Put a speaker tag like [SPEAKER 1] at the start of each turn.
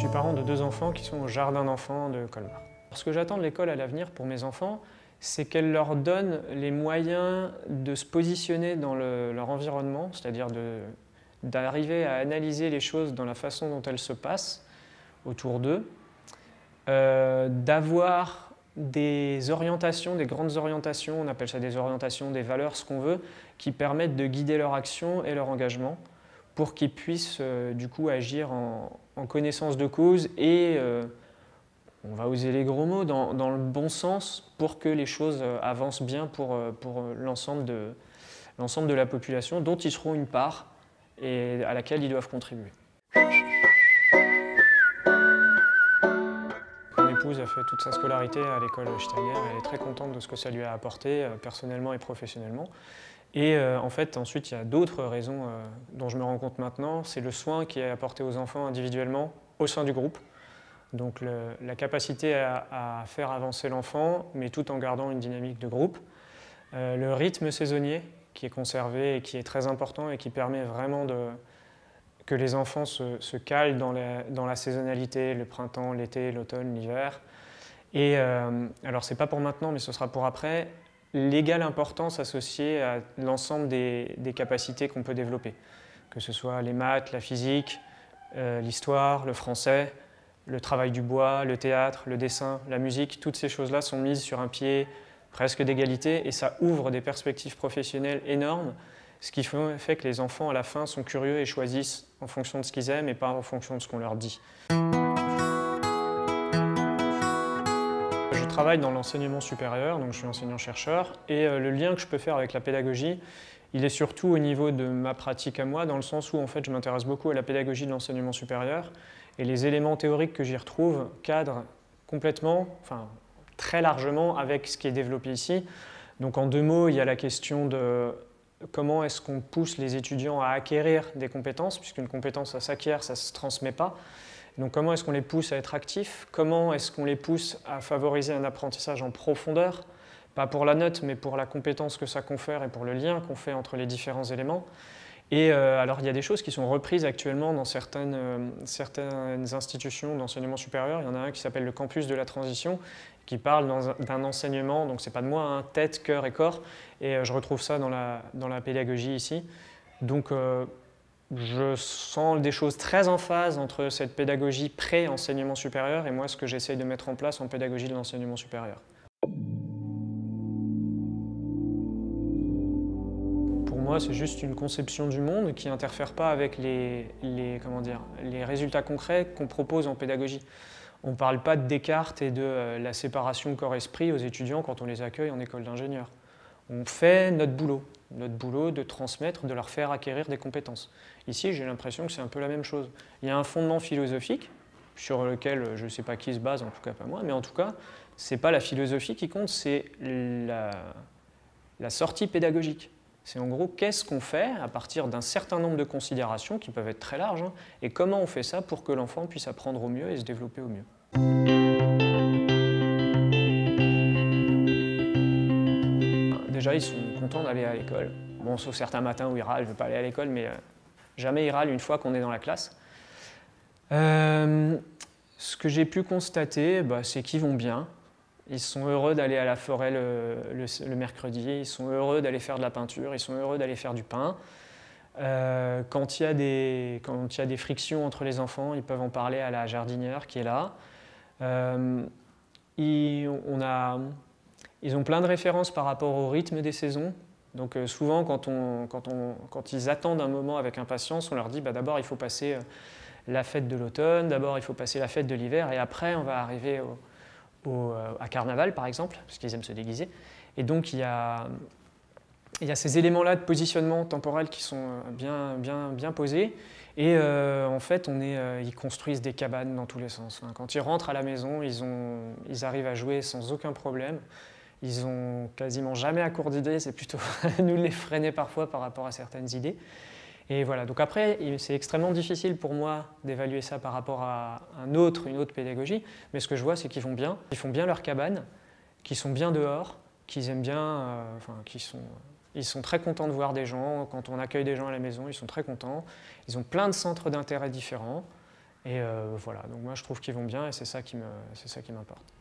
[SPEAKER 1] suis parent de 2 enfants qui sont au jardin d'enfants de Colmar. Ce que j'attends de l'école à l'avenir pour mes enfants, c'est qu'elle leur donne les moyens de se positionner dans leur environnement, c'est-à-dire d'arriver à analyser les choses dans la façon dont elles se passent autour d'eux, d'avoir des orientations, des grandes orientations, on appelle ça des orientations, des valeurs, ce qu'on veut, qui permettent de guider leur action et leur engagement pour qu'ils puissent du coup agir en connaissance de cause et, on va oser les gros mots, dans le bon sens pour que les choses avancent bien pour l'ensemble de la population dont ils seront une part et à laquelle ils doivent contribuer. Mon épouse a fait toute sa scolarité à l'école Steiner, elle est très contente de ce que ça lui a apporté personnellement et professionnellement. Et en fait, ensuite, il y a d'autres raisons dont je me rends compte maintenant. C'est le soin qui est apporté aux enfants individuellement au sein du groupe. Donc la capacité à faire avancer l'enfant, mais tout en gardant une dynamique de groupe. Le rythme saisonnier qui est conservé et qui est très important et qui permet vraiment que les enfants se calent dans la saisonnalité, le printemps, l'été, l'automne, l'hiver. Et alors, c'est pas pour maintenant, mais ce sera pour après. L'égale importance associée à l'ensemble des capacités qu'on peut développer, que ce soit les maths, la physique, l'histoire, le français, le travail du bois, le théâtre, le dessin, la musique, toutes ces choses-là sont mises sur un pied presque d'égalité et ça ouvre des perspectives professionnelles énormes, ce qui fait que les enfants à la fin sont curieux et choisissent en fonction de ce qu'ils aiment et pas en fonction de ce qu'on leur dit. Je travaille dans l'enseignement supérieur, donc je suis enseignant-chercheur, et le lien que je peux faire avec la pédagogie, il est surtout au niveau de ma pratique à moi, dans le sens où en fait, je m'intéresse beaucoup à la pédagogie de l'enseignement supérieur, et les éléments théoriques que j'y retrouve cadrent complètement, enfin très largement avec ce qui est développé ici. Donc en 2 mots, il y a la question de comment est-ce qu'on pousse les étudiants à acquérir des compétences, puisqu'une compétence, ça s'acquiert, ça ne se transmet pas. Donc comment est-ce qu'on les pousse à être actifs? Comment est-ce qu'on les pousse à favoriser un apprentissage en profondeur? Pas pour la note, mais pour la compétence que ça confère et pour le lien qu'on fait entre les différents éléments. Et alors il y a des choses qui sont reprises actuellement dans certaines institutions d'enseignement supérieur. Il y en a un qui s'appelle le campus de la transition, qui parle d'un enseignement, donc c'est pas de moi, hein, tête, cœur et corps. Et je retrouve ça dans la pédagogie ici. Donc je sens des choses très en phase entre cette pédagogie pré-enseignement supérieur et moi ce que j'essaye de mettre en place en pédagogie de l'enseignement supérieur. Pour moi, c'est juste une conception du monde qui n'interfère pas avec les résultats concrets qu'on propose en pédagogie. On ne parle pas de Descartes et de la séparation corps-esprit aux étudiants quand on les accueille en école d'ingénieur. On fait notre boulot de transmettre, de leur faire acquérir des compétences. Ici, j'ai l'impression que c'est un peu la même chose. Il y a un fondement philosophique sur lequel je ne sais pas qui se base, en tout cas pas moi, mais en tout cas, ce n'est pas la philosophie qui compte, c'est la sortie pédagogique. C'est en gros, qu'est-ce qu'on fait à partir d'un certain nombre de considérations qui peuvent être très larges, hein, et comment on fait ça pour que l'enfant puisse apprendre au mieux et se développer au mieux. Déjà, ils sont contents d'aller à l'école. Bon, sauf certains matins où ils râlent, je ne veux pas aller à l'école, mais jamais ils râlent une fois qu'on est dans la classe. Ce que j'ai pu constater, c'est qu'ils vont bien. Ils sont heureux d'aller à la forêt le mercredi, ils sont heureux d'aller faire de la peinture, ils sont heureux d'aller faire du pain. Quand il y a des frictions entre les enfants, ils peuvent en parler à la jardinière qui est là. Ils ont plein de références par rapport au rythme des saisons. Donc souvent, quand ils attendent un moment avec impatience, on leur dit d'abord il faut passer la fête de l'automne, d'abord il faut passer la fête de l'hiver, et après on va arriver à Carnaval par exemple, parce qu'ils aiment se déguiser. Et donc il y a ces éléments-là de positionnement temporel qui sont bien posés. Et en fait, ils construisent des cabanes dans tous les sens. Enfin, quand ils rentrent à la maison, ils arrivent à jouer sans aucun problème. Ils n'ont quasiment jamais à court d'idées, c'est plutôt nous les freiner parfois par rapport à certaines idées. Et voilà, donc après, c'est extrêmement difficile pour moi d'évaluer ça par rapport à une autre pédagogie, mais ce que je vois, c'est qu'ils vont bien, ils font bien leur cabane, qu'ils sont bien dehors, qu'ils aiment bien, ils sont très contents de voir des gens. Quand on accueille des gens à la maison, ils sont très contents. Ils ont plein de centres d'intérêt différents. Et voilà, donc moi je trouve qu'ils vont bien et c'est ça qui m'importe.